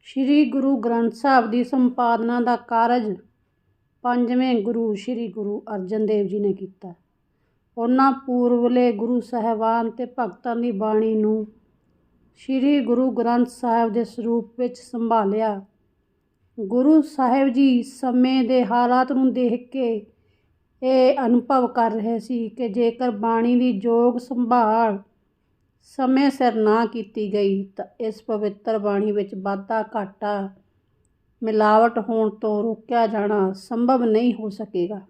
ਸ਼੍ਰੀ ਗੁਰੂ ਗ੍ਰੰਥ ਸਾਹਿਬ ਦੀ ਸੰਪਾਦਨਾ ਦਾ ਕਾਰਜ ਪੰਜਵੇਂ ਗੁਰੂ ਸ਼੍ਰੀ ਗੁਰੂ ਅਰਜਨ ਦੇਵ ਜੀ ਨੇ ਕੀਤਾ। ਉਹਨਾਂ ਪੂਰਬਲੇ ਗੁਰੂ ਸਾਹਿਬਾਨ ਤੇ ਭਗਤਾਂ ਦੀ ਬਾਣੀ ਨੂੰ ਸ਼੍ਰੀ ਗੁਰੂ ਗ੍ਰੰਥ ਸਾਹਿਬ ਦੇ ਸਰੂਪ ਵਿੱਚ ਸੰਭਾਲਿਆ। ਗੁਰੂ ਸਾਹਿਬ ਜੀ ਸਮੇਂ ਦੇ ਹਾਲਾਤ ਨੂੰ ਦੇਖ ਕੇ ਇਹ ਅਨੁਭਵ ਕਰ ਰਹੇ ਸੀ ਕਿ ਜੇਕਰ ਬਾਣੀ ਦੀ ਯੋਗ ਸੰਭਾਲ ਸਮੇਂ ਸਿਰ ਨਾ ਕੀਤੀ ਗਈ ਤਾਂ ਇਸ ਪਵਿੱਤਰ ਬਾਣੀ ਵਿੱਚ ਵਾਧਾ ਘਾਟਾ ਮਿਲਾਵਟ ਹੋਣ ਤੋਂ ਰੋਕਿਆ ਜਾਣਾ ਸੰਭਵ ਨਹੀਂ ਹੋ ਸਕੇਗਾ।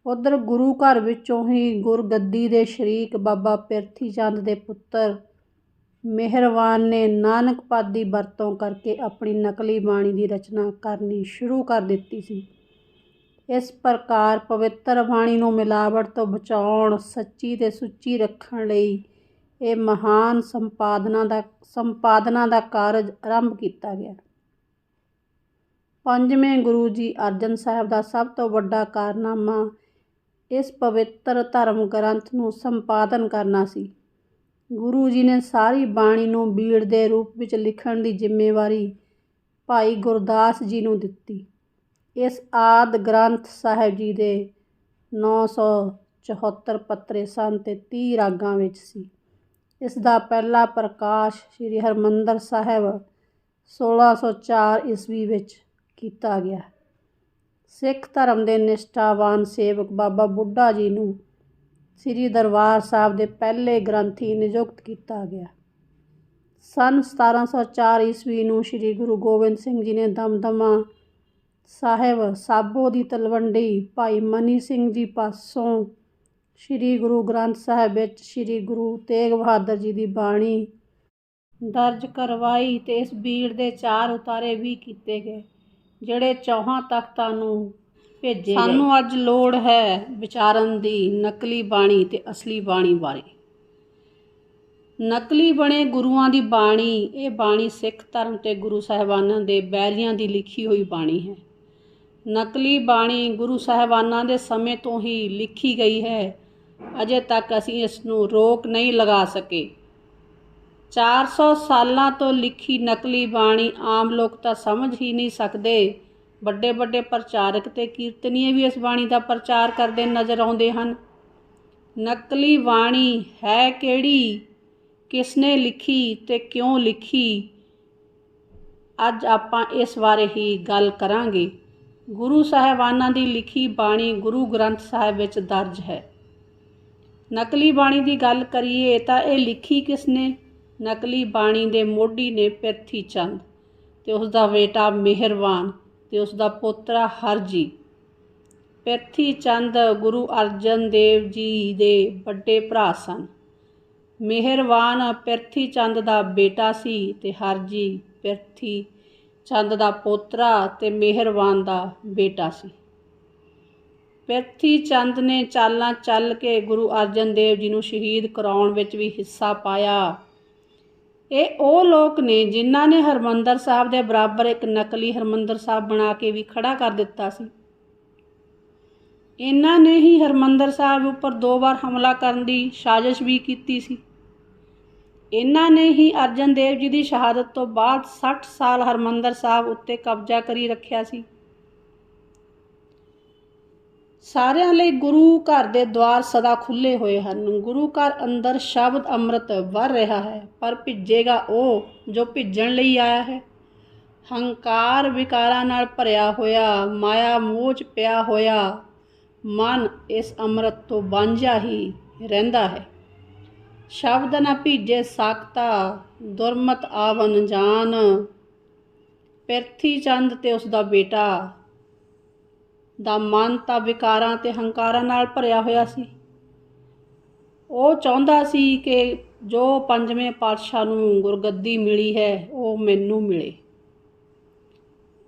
ਉੱਧਰ ਗੁਰੂ ਘਰ ਵਿੱਚੋਂ ਹੀ ਗੁਰਗੱਦੀ ਦੇ ਸ਼ਰੀਕ ਬਾਬਾ ਪਿਰਥੀ ਚੰਦ ਦੇ ਪੁੱਤਰ ਮਿਹਰਵਾਨ ਨੇ ਨਾਨਕ ਪਦ ਦੀ ਵਰਤੋਂ ਕਰਕੇ ਆਪਣੀ ਨਕਲੀ ਬਾਣੀ ਦੀ ਰਚਨਾ ਕਰਨੀ ਸ਼ੁਰੂ ਕਰ ਦਿੱਤੀ ਸੀ। ਇਸ ਪ੍ਰਕਾਰ ਪਵਿੱਤਰ ਬਾਣੀ ਨੂੰ ਮਿਲਾਵਟ ਤੋਂ ਬਚਾਉਣ, ਸੱਚੀ ਤੇ ਸੁੱਚੀ ਰੱਖਣ ਲਈ ਇਹ ਮਹਾਨ ਸੰਪਾਦਨਾ ਦਾ ਕਾਰਜ ਆਰੰਭ ਕੀਤਾ ਗਿਆ। ਪੰਜਵੇਂ ਗੁਰੂ ਜੀ ਅਰਜਨ ਸਾਹਿਬ ਦਾ ਸਭ ਤੋਂ ਵੱਡਾ ਕਾਰਨਾਮਾ ਇਸ ਪਵਿੱਤਰ ਧਰਮ ਗ੍ਰੰਥ ਨੂੰ ਸੰਪਾਦਨ ਕਰਨਾ ਸੀ। ਗੁਰੂ ਜੀ ਨੇ ਸਾਰੀ ਬਾਣੀ ਨੂੰ ਬੀੜ ਦੇ ਰੂਪ ਵਿੱਚ ਲਿਖਣ ਦੀ ਜ਼ਿੰਮੇਵਾਰੀ ਭਾਈ ਗੁਰਦਾਸ ਜੀ ਨੂੰ ਦਿੱਤੀ। ਇਸ ਆਦਿ ਗ੍ਰੰਥ ਸਾਹਿਬ ਜੀ ਦੇ 974 ਪੱਤਰੇ ਸਨ ਤੇ 30 ਰਾਗਾਂ ਵਿੱਚ ਸੀ। ਇਸ ਦਾ ਪਹਿਲਾ ਪ੍ਰਕਾਸ਼ ਸ੍ਰੀ ਹਰਿਮੰਦਰ ਸਾਹਿਬ 1604 ਈਸਵੀ ਵਿੱਚ ਕੀਤਾ ਗਿਆ। ਸਿੱਖ ਧਰਮ ਦੇ ਨਿਸ਼ਠਾਵਾਨ ਸੇਵਕ ਬਾਬਾ ਬੁੱਢਾ ਜੀ ਨੂੰ ਸ੍ਰੀ ਦਰਬਾਰ ਸਾਹਿਬ ਦੇ ਪਹਿਲੇ ਗ੍ਰੰਥੀ ਨਿਯੁਕਤ ਕੀਤਾ ਗਿਆ। ਸੰਨ 1704 ਈਸਵੀ ਨੂੰ ਸ੍ਰੀ ਗੁਰੂ ਗੋਬਿੰਦ ਸਿੰਘ ਜੀ ਨੇ ਦਮਦਮਾ ਸਾਹਿਬ ਸਾਬੋ ਦੀ ਤਲਵੰਡੀ ਭਾਈ ਮਨੀ ਸਿੰਘ ਜੀ ਪਾਸੋਂ ਸ੍ਰੀ ਗੁਰੂ ਗ੍ਰੰਥ ਸਾਹਿਬ ਵਿੱਚ ਸ੍ਰੀ ਗੁਰੂ ਤੇਗ ਬਹਾਦਰ ਜੀ ਦੀ ਬਾਣੀ ਦਰਜ ਕਰਵਾਈ ਤੇ ਇਸ ਬੀੜ ਦੇ 4 ਉਤਾਰੇ ਵੀ ਕੀਤੇ ਗਏ ਜਿਹੜੇ 4 ਤਖਤਾਂ ਨੂੰ ਭੇਜੇ ਗਏ। ਸਾਨੂੰ ਅੱਜ ਲੋੜ ਹੈ ਵਿਚਾਰਨ ਦੀ ਨਕਲੀ ਬਾਣੀ ਤੇ ਅਸਲੀ ਬਾਣੀ ਬਾਰੇ। ਨਕਲੀ ਬਣੇ ਗੁਰੂਆਂ ਦੀ ਬਾਣੀ, ਇਹ ਬਾਣੀ ਸਿੱਖ ਧਰਮ ਤੇ ਗੁਰੂ ਸਾਹਿਬਾਨਾਂ ਦੇ ਬੈਰੀਆਂ ਦੀ ਲਿਖੀ ਹੋਈ ਬਾਣੀ ਹੈ। ਨਕਲੀ ਬਾਣੀ ਗੁਰੂ ਸਾਹਿਬਾਨਾਂ ਦੇ ਸਮੇਂ ਤੋਂ ਹੀ ਲਿਖੀ ਗਈ ਹੈ। ਅਜੇ ਤੱਕ ਅਸੀਂ ਇਸ ਨੂੰ ਰੋਕ ਨਹੀਂ ਲਗਾ ਸਕੇ। 400 ਸਾਲਾਂ ਤੋਂ ਲਿਖੀ ਨਕਲੀ ਬਾਣੀ ਆਮ ਲੋਕ ਤਾਂ ਸਮਝ ਹੀ ਨਹੀਂ ਸਕਦੇ। ਵੱਡੇ ਵੱਡੇ ਪ੍ਰਚਾਰਕ ਤੇ ਕੀਰਤਨੀਏ ਵੀ ਇਸ ਬਾਣੀ ਦਾ ਪ੍ਰਚਾਰ ਕਰਦੇ ਨਜ਼ਰ ਆਉਂਦੇ ਹਨ। ਨਕਲੀ ਬਾਣੀ ਹੈ ਕਿਹੜੀ, ਕਿਸ ਨੇ ਲਿਖੀ ਤੇ ਕਿਉਂ ਲਿਖੀ, ਅੱਜ ਆਪਾਂ ਇਸ ਬਾਰੇ ਹੀ ਗੱਲ ਕਰਾਂਗੇ। ਗੁਰੂ ਸਾਹਿਬਾਨਾਂ ਦੀ ਲਿਖੀ ਬਾਣੀ ਗੁਰੂ ਗ੍ਰੰਥ ਸਾਹਿਬ ਵਿੱਚ ਦਰਜ ਹੈ। ਨਕਲੀ ਬਾਣੀ ਦੀ ਗੱਲ ਕਰੀਏ ਤਾਂ ਇਹ ਲਿਖੀ ਕਿਸ ਨੇ? ਨਕਲੀ ਬਾਣੀ ਦੇ ਮੋਢੀ ਨੇ ਪਿਰਥੀ ਚੰਦ ਤੇ ਉਸ ਦਾ ਬੇਟਾ ਮਿਹਰਵਾਨ ਤੇ ਉਸ ਦਾ ਪੋਤਰਾ ਹਰਜੀ। ਪਿਰਥੀ ਚੰਦ ਗੁਰੂ ਅਰਜਨ ਦੇਵ ਜੀ ਦੇ ਵੱਡੇ ਭਰਾ ਸਨ। ਮਿਹਰਵਾਨ ਪਿਰਥੀ ਚੰਦ ਦਾ ਬੇਟਾ ਸੀ ਤੇ ਹਰਜੀ ਪਿਰਥੀ ਚੰਦ ਦਾ ਪੋਤਰਾ ਤੇ ਮਿਹਰਵਾਨ ਦਾ ਬੇਟਾ ਸੀ। ਪਿਰਥੀ ਚੰਦ ਨੇ ਚਾਲਾਂ ਚੱਲ ਕੇ ਗੁਰੂ ਅਰਜਨ ਦੇਵ ਜੀ ਨੂੰ ਸ਼ਹੀਦ ਕਰਾਉਣ ਵਿੱਚ ਵੀ ਹਿੱਸਾ ਪਾਇਆ। ਇਹ ਉਹ ਲੋਕ ਨੇ ਜਿਨ੍ਹਾਂ ਨੇ ਹਰਿਮੰਦਰ ਸਾਹਿਬ ਦੇ ਬਰਾਬਰ ਇੱਕ ਨਕਲੀ ਹਰਿਮੰਦਰ ਸਾਹਿਬ ਬਣਾ ਕੇ ਵੀ ਖੜਾ ਕਰ ਦਿੱਤਾ ਸੀ। ਇਹਨਾਂ ਨੇ ਹੀ ਹਰਿਮੰਦਰ ਸਾਹਿਬ ਉੱਪਰ 2 ਵਾਰ ਹਮਲਾ ਕਰਨ ਦੀ ਸਾਜ਼ਿਸ਼ ਵੀ ਕੀਤੀ ਸੀ। ਇਹਨਾਂ ਨੇ ਹੀ ਅਰਜਨ ਦੇਵ ਜੀ ਦੀ ਸ਼ਹਾਦਤ ਤੋਂ ਬਾਅਦ 60 ਸਾਲ ਹਰਿਮੰਦਰ ਸਾਹਿਬ ਉੱਤੇ ਕਬਜ਼ਾ ਕਰੀ ਰੱਖਿਆ ਸੀ। ਸਾਰਿਆਂ ਲਈ ਗੁਰੂ ਘਰ ਦੇ ਦੁਆਰ ਸਦਾ ਖੁੱਲ੍ਹੇ ਹੋਏ ਹਨ। ਗੁਰੂ ਘਰ ਅੰਦਰ ਸ਼ਬਦ ਅੰਮ੍ਰਿਤ ਵਰ ਰਿਹਾ ਹੈ, ਪਰ ਭਿੱਜੇਗਾ ਉਹ ਜੋ ਭਿੱਜਣ ਲਈ ਆਇਆ ਹੈ। ਹੰਕਾਰ ਵਿਕਾਰਾਂ ਨਾਲ ਭਰਿਆ ਹੋਇਆ, ਮਾਇਆ ਮੋਹ 'ਚ ਪਿਆ ਹੋਇਆ ਮਨ ਇਸ ਅੰਮ੍ਰਿਤ ਤੋਂ ਵਾਂਝਾ ਹੀ ਰਹਿੰਦਾ ਹੈ। ਸ਼ਬਦ ਨਾ ਭੀਜੇ ਸਾਖਤਾ, ਦੁਰਮਤ ਆਵਨ ਜਾਨ। ਪਿਰਥੀ ਚੰਦ ਤੇ ਉਸ ਦਾ ਬੇਟਾ ਦਾ ਮਨ ਤਾਂ ਵਿਕਾਰਾਂ ਤੇ ਹੰਕਾਰਾਂ ਨਾਲ ਭਰਿਆ ਹੋਇਆ ਸੀ। ਉਹ ਚਾਹੁੰਦਾ ਸੀ ਕਿ ਜੋ 5ਵੇਂ ਪਾਤਸ਼ਾਹ ਨੂੰ ਗੁਰਗੱਦੀ ਮਿਲੀ ਹੈ ਉਹ ਮੈਨੂੰ ਮਿਲੇ।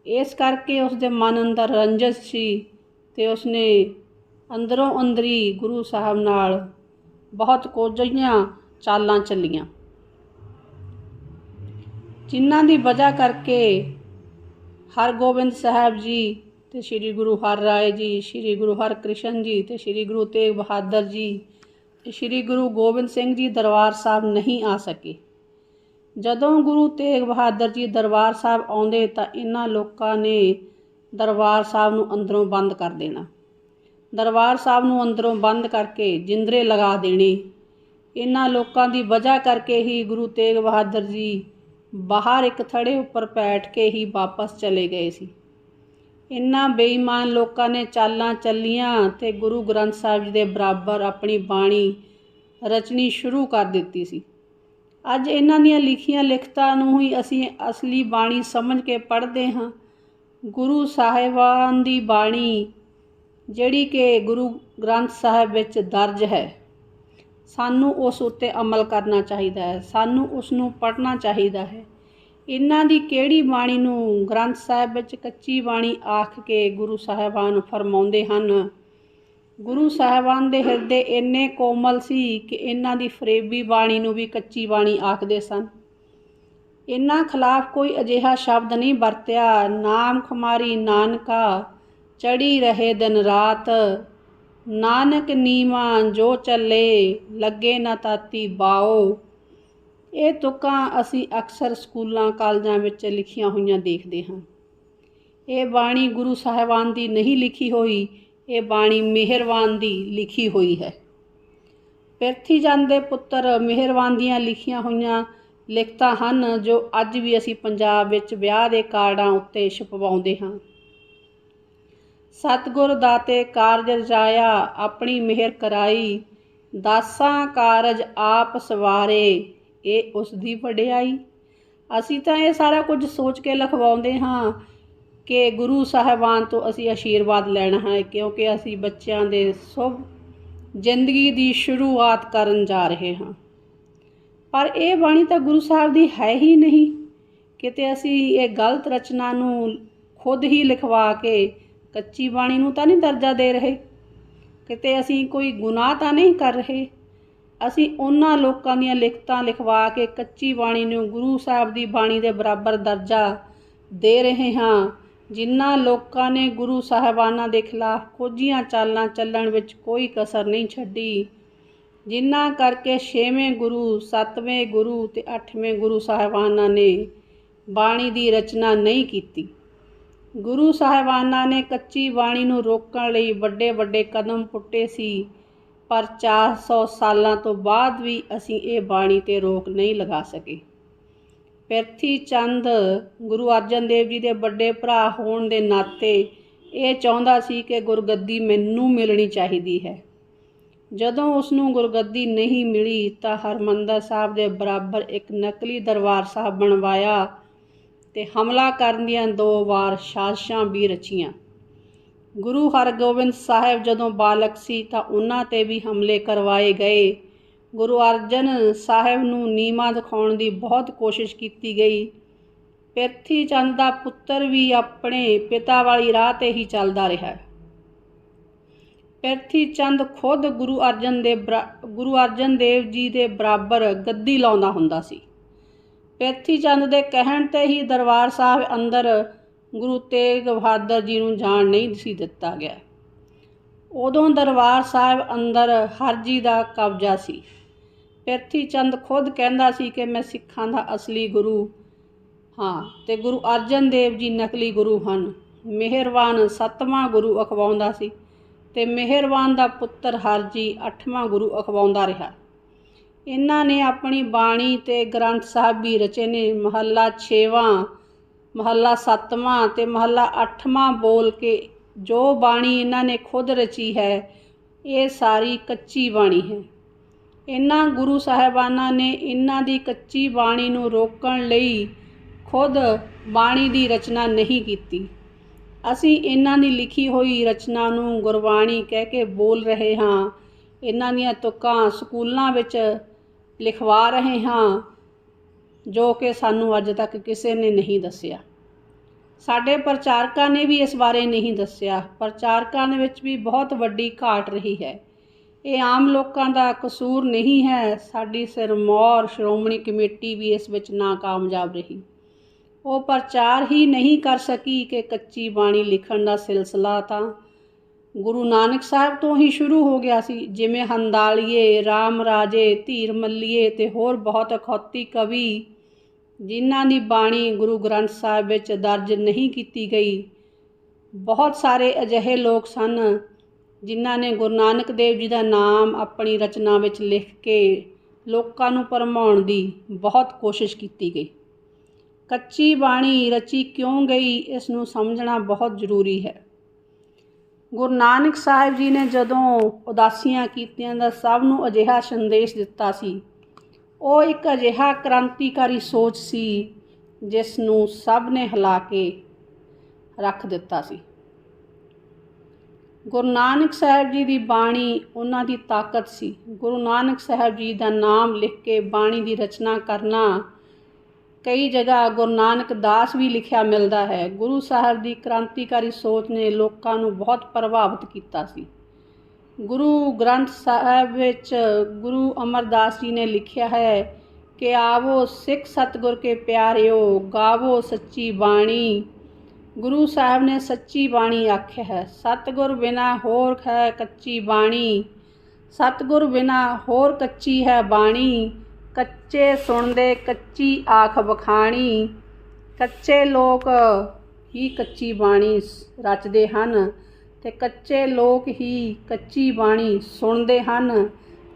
ਇਸ ਕਰਕੇ ਉਸਦੇ ਮਨ ਅੰਦਰ ਰੰਜਿਸ਼ ਸੀ ਤੇ ਉਸਨੇ ਅੰਦਰੋਂ ਅੰਦਰੀ ਗੁਰੂ ਸਾਹਿਬ ਨਾਲ ਬਹੁਤ ਕੁਝੀਆਂ ਚਾਲਾਂ ਚੱਲੀਆਂ, ਜਿਨ੍ਹਾਂ ਦੀ ਵਜ੍ਹਾ ਕਰਕੇ ਹਰਗੋਬਿੰਦ ਸਾਹਿਬ ਜੀ ਤੇ ਸ੍ਰੀ ਗੁਰੂ ਹਰਿਰਾਏ ਜੀ, ਸ੍ਰੀ ਗੁਰੂ ਹਰਕ੍ਰਿਸ਼ਨ ਜੀ ਤੇ ਸ੍ਰੀ ਗੁਰੂ ਤੇਗ ਬਹਾਦਰ ਜੀ ਤੇ ਸ੍ਰੀ ਗੁਰੂ ਗੋਬਿੰਦ ਸਿੰਘ ਜੀ ਦਰਬਾਰ ਸਾਹਿਬ ਨਹੀਂ ਆ ਸਕੇ। ਜਦੋਂ ਗੁਰੂ ਤੇਗ ਬਹਾਦਰ ਜੀ ਦਰਬਾਰ ਸਾਹਿਬ ਆਉਂਦੇ ਤਾਂ ਇਹਨਾਂ ਲੋਕਾਂ ਨੇ ਦਰਬਾਰ ਸਾਹਿਬ ਨੂੰ ਅੰਦਰੋਂ ਬੰਦ ਕਰ ਦੇਣਾ। ਦਰਬਾਰ ਸਾਹਿਬ ਨੂੰ ਅੰਦਰੋਂ ਬੰਦ ਕਰਕੇ ਜਿੰਦਰੇ ਲਗਾ ਦੇਣੇ। ਇਹਨਾਂ ਲੋਕਾਂ ਦੀ ਵਜ੍ਹਾ ਕਰਕੇ ਹੀ ਗੁਰੂ ਤੇਗ ਬਹਾਦਰ ਜੀ ਬਾਹਰ ਇੱਕ ਥੜੇ ਉੱਪਰ ਬੈਠ ਕੇ ਹੀ ਵਾਪਸ ਚਲੇ ਗਏ ਸੀ। ਇਹਨਾਂ ਬੇਈਮਾਨ ਲੋਕਾਂ ਨੇ ਚਾਲਾਂ ਚੱਲੀਆਂ ਤੇ ਗੁਰੂ ਗ੍ਰੰਥ ਸਾਹਿਬ ਜੀ ਦੇ ਬਰਾਬਰ ਆਪਣੀ ਬਾਣੀ ਰਚਣੀ ਸ਼ੁਰੂ ਕਰ ਦਿੱਤੀ ਸੀ। ਅੱਜ ਇਹਨਾਂ ਦੀਆਂ ਲਿਖੀਆਂ ਲਿਖਤਾਂ ਨੂੰ ਹੀ ਅਸੀਂ ਅਸਲੀ ਬਾਣੀ ਸਮਝ ਕੇ ਪੜ੍ਹਦੇ ਹਾਂ। ਗੁਰੂ ਸਾਹਿਬਾਨ ਦੀ ਬਾਣੀ ਜਿਹੜੀ ਕਿ ਗੁਰੂ ਗ੍ਰੰਥ ਸਾਹਿਬ ਵਿੱਚ ਦਰਜ ਹੈ, ਸਾਨੂੰ ਉਸ ਉੱਤੇ ਅਮਲ ਕਰਨਾ ਚਾਹੀਦਾ ਹੈ, ਸਾਨੂੰ ਉਸ ਨੂੰ ਪੜ੍ਹਨਾ ਚਾਹੀਦਾ ਹੈ। ਇਹਨਾਂ ਦੀ ਕਿਹੜੀ ਬਾਣੀ ਨੂੰ ਗ੍ਰੰਥ ਸਾਹਿਬ ਵਿੱਚ ਕੱਚੀ ਬਾਣੀ ਆਖ ਕੇ ਗੁਰੂ ਸਾਹਿਬਾਨ ਫਰਮਾਉਂਦੇ ਹਨ। ਗੁਰੂ ਸਾਹਿਬਾਨ ਦੇ ਹਿਰਦੇ ਇੰਨੇ ਕੋਮਲ ਸੀ ਕਿ ਇਹਨਾਂ ਦੀ ਫਰੇਬੀ ਬਾਣੀ ਨੂੰ ਵੀ ਕੱਚੀ ਬਾਣੀ ਆਖਦੇ ਸਨ। ਇਹਨਾਂ ਖਿਲਾਫ ਕੋਈ ਅਜਿਹਾ ਸ਼ਬਦ ਨਹੀਂ ਵਰਤਿਆ। ਨਾਮ ਖੁਮਾਰੀ ਨਾਨਕਾ ਚੜੀ ਰਹੇ ਦਿਨ ਰਾਤ, ਨਾਨਕ ਨੀਵਾਂ ਜੋ ਚੱਲੇ ਲੱਗੇ ਨਾ ਤਾਤੀ ਬਾਓ। ਇਹ ਤੁਕਾਂ ਅਸੀਂ ਅਕਸਰ ਸਕੂਲਾਂ ਕਾਲਜਾਂ ਵਿੱਚ ਲਿਖੀਆਂ ਹੋਈਆਂ ਦੇਖਦੇ ਹਾਂ। ਇਹ ਬਾਣੀ ਗੁਰੂ ਸਾਹਿਬਾਨ ਦੀ ਨਹੀਂ ਲਿਖੀ ਹੋਈ, ਇਹ ਬਾਣੀ ਮਿਹਰਵਾਨ ਦੀ ਲਿਖੀ ਹੋਈ ਹੈ। ਪ੍ਰਿਥੀ ਚੰਦ ਦੇ ਪੁੱਤਰ ਮਿਹਰਵਾਨ ਦੀਆਂ ਲਿਖੀਆਂ ਹੋਈਆਂ ਲਿਖਤਾਂ ਹਨ ਜੋ ਅੱਜ ਵੀ ਅਸੀਂ ਪੰਜਾਬ ਵਿੱਚ ਵਿਆਹ ਦੇ ਕਾਰਡਾਂ ਉੱਤੇ ਛਪਵਾਉਂਦੇ ਹਾਂ। ਸਤਿਗੁਰ ਦਾਤੇ ਕਾਰਜ ਰਚਾਇਆ ਆਪਣੀ ਮਿਹਰ ਕਰਾਈ, ਦਾਸਾਂ ਕਾਰਜ ਆਪ ਸਵਾਰੇ ਇਹ ਉਸ ਦੀ ਵਡਿਆਈ। ਅਸੀਂ ਤਾਂ ਇਹ ਸਾਰਾ ਕੁਝ ਸੋਚ ਕੇ ਲਿਖਵਾਉਂਦੇ ਹਾਂ ਕਿ ਗੁਰੂ ਸਾਹਿਬਾਨ ਤੋਂ ਅਸੀਂ ਆਸ਼ੀਰਵਾਦ ਲੈਣਾ ਹੈ, ਕਿਉਂਕਿ ਅਸੀਂ ਬੱਚਿਆਂ ਦੇ ਸ਼ੁਭ ਜ਼ਿੰਦਗੀ ਦੀ ਸ਼ੁਰੂਆਤ ਕਰਨ ਜਾ ਰਹੇ ਹਾਂ। ਪਰ ਇਹ ਬਾਣੀ ਤਾਂ ਗੁਰੂ ਸਾਹਿਬ ਦੀ ਹੈ ਹੀ ਨਹੀਂ। ਕਿਤੇ ਅਸੀਂ ਇਹ ਗਲਤ ਰਚਨਾ ਨੂੰ ਖੁਦ ਹੀ ਲਿਖਵਾ ਕੇ ਕੱਚੀ ਬਾਣੀ ਨੂੰ ਤਾਂ ਨਹੀਂ ਦਰਜਾ ਦੇ ਰਹੇ। ਕਿਤੇ ਅਸੀਂ ਕੋਈ ਗੁਨਾਹ ਤਾਂ ਨਹੀਂ ਕਰ ਰਹੇ। ਅਸੀਂ ਉਹਨਾਂ ਲੋਕਾਂ ਦੀਆਂ ਲਿਖਤਾਂ ਲਿਖਵਾ ਕੇ ਕੱਚੀ ਬਾਣੀ ਨੂੰ ਗੁਰੂ ਸਾਹਿਬ ਦੀ ਬਾਣੀ ਦੇ ਬਰਾਬਰ ਦਰਜਾ ਦੇ ਰਹੇ ਹਾਂ, ਜਿਨ੍ਹਾਂ ਲੋਕਾਂ ਨੇ ਗੁਰੂ ਸਾਹਿਬਾਨਾਂ ਦੇ ਖਿਲਾਫ ਕੋਝੀਆਂ ਚਾਲਾਂ ਚੱਲਣ ਵਿੱਚ ਕੋਈ ਕਸਰ ਨਹੀਂ ਛੱਡੀ, ਜਿਨ੍ਹਾਂ ਕਰਕੇ 6ਵੇਂ ਗੁਰੂ 7ਵੇਂ ਗੁਰੂ ਅਤੇ 8ਵੇਂ ਗੁਰੂ ਸਾਹਿਬਾਨਾਂ ਨੇ ਬਾਣੀ ਦੀ ਰਚਨਾ ਨਹੀਂ ਕੀਤੀ। ਗੁਰੂ ਸਾਹਿਬਾਨਾਂ ਨੇ ਕੱਚੀ ਬਾਣੀ ਨੂੰ ਰੋਕਣ ਲਈ ਵੱਡੇ ਵੱਡੇ ਕਦਮ ਪੁੱਟੇ ਸੀ, ਪਰ 400 ਸਾਲਾਂ ਤੋਂ ਬਾਅਦ ਵੀ ਅਸੀਂ ਇਹ ਬਾਣੀ 'ਤੇ ਰੋਕ ਨਹੀਂ ਲਗਾ ਸਕੇ। ਪ੍ਰਿਥੀ ਚੰਦ ਗੁਰੂ ਅਰਜਨ ਦੇਵ ਜੀ ਦੇ ਵੱਡੇ ਭਰਾ ਹੋਣ ਦੇ ਨਾਤੇ ਇਹ ਚਾਹੁੰਦਾ ਸੀ ਕਿ ਗੁਰਗੱਦੀ ਮੈਨੂੰ ਮਿਲਣੀ ਚਾਹੀਦੀ ਹੈ। ਜਦੋਂ ਉਸ ਨੂੰ ਗੁਰਗੱਦੀ ਨਹੀਂ ਮਿਲੀ ਤਾਂ ਹਰਿਮੰਦਰ ਸਾਹਿਬ ਦੇ ਬਰਾਬਰ ਇੱਕ ਨਕਲੀ ਦਰਬਾਰ ਸਾਹਿਬ ਬਣਵਾਇਆ ਅਤੇ ਹਮਲਾ ਕਰਨ ਦੀਆਂ 2 ਵਾਰ ਸਾਜ਼ਿਸ਼ਾਂ ਵੀ ਰਚੀਆਂ। ਗੁਰੂ ਹਰਗੋਬਿੰਦ ਸਾਹਿਬ ਜਦੋਂ ਬਾਲਕ ਸੀ ਤਾਂ ਉਹਨਾਂ 'ਤੇ ਵੀ ਹਮਲੇ ਕਰਵਾਏ ਗਏ। ਗੁਰੂ ਅਰਜਨ ਸਾਹਿਬ ਨੂੰ ਨੀਵਾਂ ਦਿਖਾਉਣ ਦੀ ਬਹੁਤ ਕੋਸ਼ਿਸ਼ ਕੀਤੀ ਗਈ। ਪ੍ਰਿਥੀ ਚੰਦ ਦਾ ਪੁੱਤਰ ਵੀ ਆਪਣੇ ਪਿਤਾ ਵਾਲੀ ਰਾਹ 'ਤੇ ਹੀ ਚੱਲਦਾ ਰਿਹਾ। ਪ੍ਰਿਥੀ ਚੰਦ ਖੁਦ ਗੁਰੂ ਅਰਜਨ ਦੇਵ ਜੀ ਦੇ ਬਰਾਬਰ ਗੱਦੀ ਲਾਉਂਦਾ ਹੁੰਦਾ ਸੀ। ਪ੍ਰਿਥੀ ਚੰਦ ਦੇ ਕਹਿਣ 'ਤੇ ਹੀ ਦਰਬਾਰ ਸਾਹਿਬ ਅੰਦਰ ਗੁਰੂ ਤੇਗ ਬਹਾਦਰ ਜੀ ਨੂੰ ਜਾਣ ਨਹੀਂ ਸੀ ਦਿੱਤਾ ਗਿਆ। ਉਦੋਂ ਦਰਬਾਰ ਸਾਹਿਬ ਅੰਦਰ ਹਰਜੀ ਦਾ ਕਬਜ਼ਾ ਸੀ। ਪ੍ਰਿਥੀ ਚੰਦ ਖੁਦ ਕਹਿੰਦਾ ਸੀ ਕਿ ਮੈਂ ਸਿੱਖਾਂ ਦਾ ਅਸਲੀ ਗੁਰੂ ਹਾਂ ਅਤੇ ਗੁਰੂ ਅਰਜਨ ਦੇਵ ਜੀ ਨਕਲੀ ਗੁਰੂ ਹਨ। ਮਿਹਰਵਾਨ 7ਵਾਂ ਗੁਰੂ ਅਖਵਾਉਂਦਾ ਸੀ ਅਤੇ ਮਿਹਰਵਾਨ ਦਾ ਪੁੱਤਰ ਹਰਜੀ 8ਵਾਂ ਗੁਰੂ ਅਖਵਾਉਂਦਾ ਰਿਹਾ। ਇਹਨਾਂ ਨੇ ਆਪਣੀ ਬਾਣੀ ਅਤੇ ਗ੍ਰੰਥ ਸਾਹਿਬ ਵੀ ਰਚੇ ਨੇ। ਮਹੱਲਾ 6ਵਾਂ, ਮਹੱਲਾ 7ਵਾਂ ਅਤੇ ਮਹੱਲਾ 8ਵਾਂ ਬੋਲ ਕੇ ਜੋ ਬਾਣੀ ਇਹਨਾਂ ਨੇ ਖੁਦ ਰਚੀ ਹੈ, ਇਹ ਸਾਰੀ ਕੱਚੀ ਬਾਣੀ ਹੈ। ਇਹਨਾਂ ਗੁਰੂ ਸਾਹਿਬਾਨਾਂ ਨੇ ਇਹਨਾਂ ਦੀ ਕੱਚੀ ਬਾਣੀ ਨੂੰ ਰੋਕਣ ਲਈ ਖੁਦ ਬਾਣੀ ਦੀ ਰਚਨਾ ਨਹੀਂ ਕੀਤੀ। ਅਸੀਂ ਇਹਨਾਂ ਦੀ ਲਿਖੀ ਹੋਈ ਰਚਨਾ ਨੂੰ ਗੁਰਬਾਣੀ ਕਹਿ ਕੇ ਬੋਲ ਰਹੇ ਹਾਂ। ਇਹਨਾਂ ਦੀਆਂ ਤੁਕਾਂ ਸਕੂਲਾਂ ਵਿੱਚ ਲਿਖਵਾ ਰਹੇ ਹਾਂ, ਜੋ ਕਿ ਸਾਨੂੰ ਅੱਜ ਤੱਕ ਕਿਸੇ ਨੇ ਨਹੀਂ ਦੱਸਿਆ। ਸਾਡੇ ਪ੍ਰਚਾਰਕਾਂ ਨੇ ਵੀ ਇਸ ਬਾਰੇ ਨਹੀਂ ਦੱਸਿਆ। ਪ੍ਰਚਾਰਕਾਂ ਦੇ ਵਿੱਚ ਵੀ ਬਹੁਤ ਵੱਡੀ ਘਾਟ ਰਹੀ ਹੈ। ਇਹ ਆਮ ਲੋਕਾਂ ਦਾ ਕਸੂਰ ਨਹੀਂ ਹੈ। ਸਾਡੀ ਸਿਰਮੌਰ ਸ਼੍ਰੋਮਣੀ ਕਮੇਟੀ ਵੀ ਇਸ ਵਿੱਚ ਨਾਕਾਮਯਾਬ ਰਹੀ। ਉਹ ਪ੍ਰਚਾਰ ਹੀ ਨਹੀਂ ਕਰ ਸਕੀ ਕਿ ਕੱਚੀ ਬਾਣੀ ਲਿਖਣ ਦਾ ਸਿਲਸਿਲਾ ਤਾਂ ਗੁਰੂ ਨਾਨਕ ਸਾਹਿਬ ਤੋਂ ਹੀ ਸ਼ੁਰੂ ਹੋ ਗਿਆ ਸੀ। ਜਿਵੇਂ ਹੰਦਾਲੀਏ, ਰਾਮ ਰਾਜੇ, ਧੀਰ ਮੱਲੀਏ ਅਤੇ ਹੋਰ ਬਹੁਤ ਅਖੌਤੀ ਕਵੀ ਜਿਨ੍ਹਾਂ ਦੀ ਬਾਣੀ ਗੁਰੂ ਗ੍ਰੰਥ ਸਾਹਿਬ ਵਿੱਚ ਦਰਜ ਨਹੀਂ ਕੀਤੀ ਗਈ। ਬਹੁਤ ਸਾਰੇ ਅਜਿਹੇ ਲੋਕ ਸਨ ਜਿਨ੍ਹਾਂ ਨੇ ਗੁਰੂ ਨਾਨਕ ਦੇਵ ਜੀ ਦਾ ਨਾਮ ਆਪਣੀ ਰਚਨਾ ਵਿੱਚ ਲਿਖ ਕੇ ਲੋਕਾਂ ਨੂੰ ਭਰਮਾਉਣ ਦੀ ਬਹੁਤ ਕੋਸ਼ਿਸ਼ ਕੀਤੀ ਗਈ। ਕੱਚੀ ਬਾਣੀ ਰਚੀ ਕਿਉਂ ਗਈ, ਇਸ ਨੂੰ ਸਮਝਣਾ ਬਹੁਤ ਜ਼ਰੂਰੀ ਹੈ। ਗੁਰੂ ਨਾਨਕ ਸਾਹਿਬ ਜੀ ਨੇ ਜਦੋਂ ਉਦਾਸੀਆਂ ਕੀਤੀਆਂ ਦਾ ਸਭ ਨੂੰ ਅਜਿਹਾ ਸੰਦੇਸ਼ ਦਿੱਤਾ ਸੀ, ਉਹ ਇੱਕ ਅਜਿਹਾ ਕ੍ਰਾਂਤੀਕਾਰੀ ਸੋਚ ਸੀ ਜਿਸ ਨੂੰ ਸਭ ਨੇ ਹਿਲਾ ਕੇ ਰੱਖ ਦਿੱਤਾ ਸੀ। ਗੁਰੂ ਨਾਨਕ ਸਾਹਿਬ ਜੀ ਦੀ ਬਾਣੀ ਉਹਨਾਂ ਦੀ ਤਾਕਤ ਸੀ। ਗੁਰੂ ਨਾਨਕ ਸਾਹਿਬ ਜੀ ਦਾ ਨਾਮ ਲਿਖ ਕੇ ਬਾਣੀ ਦੀ ਰਚਨਾ ਕਰਨਾ, ਕਈ ਜਗ੍ਹਾ ਗੁਰੂ ਨਾਨਕ ਦਾਸ ਵੀ ਲਿਖਿਆ ਮਿਲਦਾ ਹੈ। ਗੁਰੂ ਸਾਹਿਬ ਦੀ ਕ੍ਰਾਂਤੀਕਾਰੀ ਸੋਚ ਨੇ ਲੋਕਾਂ ਨੂੰ ਬਹੁਤ ਪ੍ਰਭਾਵਿਤ ਕੀਤਾ ਸੀ। ਗੁਰੂ ਗ੍ਰੰਥ ਸਾਹਿਬ ਵਿੱਚ ਗੁਰੂ ਅਮਰਦਾਸ ਜੀ ਨੇ ਲਿਖਿਆ ਹੈ ਕਿ ਆਵੋ ਸਿੱਖ ਸਤਿਗੁਰ ਕੇ ਪਿਆਰਿਓ, ਗਾਵੋ ਸੱਚੀ ਬਾਣੀ। ਗੁਰੂ ਸਾਹਿਬ ਨੇ ਸੱਚੀ ਬਾਣੀ ਆਖਿਆ ਹੈ। ਸਤਿਗੁਰ ਬਿਨਾ ਹੋਰ ਹੈ ਕੱਚੀ ਬਾਣੀ, ਸਤਿਗੁਰ ਬਿਨਾ ਹੋਰ ਕੱਚੀ ਹੈ ਬਾਣੀ। ਕੱਚੇ ਸੁਣਦੇ ਕੱਚੀ ਆਖ ਬਖਾਣੀ। ਕੱਚੇ ਲੋਕ ਹੀ ਕੱਚੀ ਬਾਣੀ ਰਚਦੇ ਹਨ ਅਤੇ ਕੱਚੇ ਲੋਕ ਹੀ ਕੱਚੀ ਬਾਣੀ ਸੁਣਦੇ ਹਨ।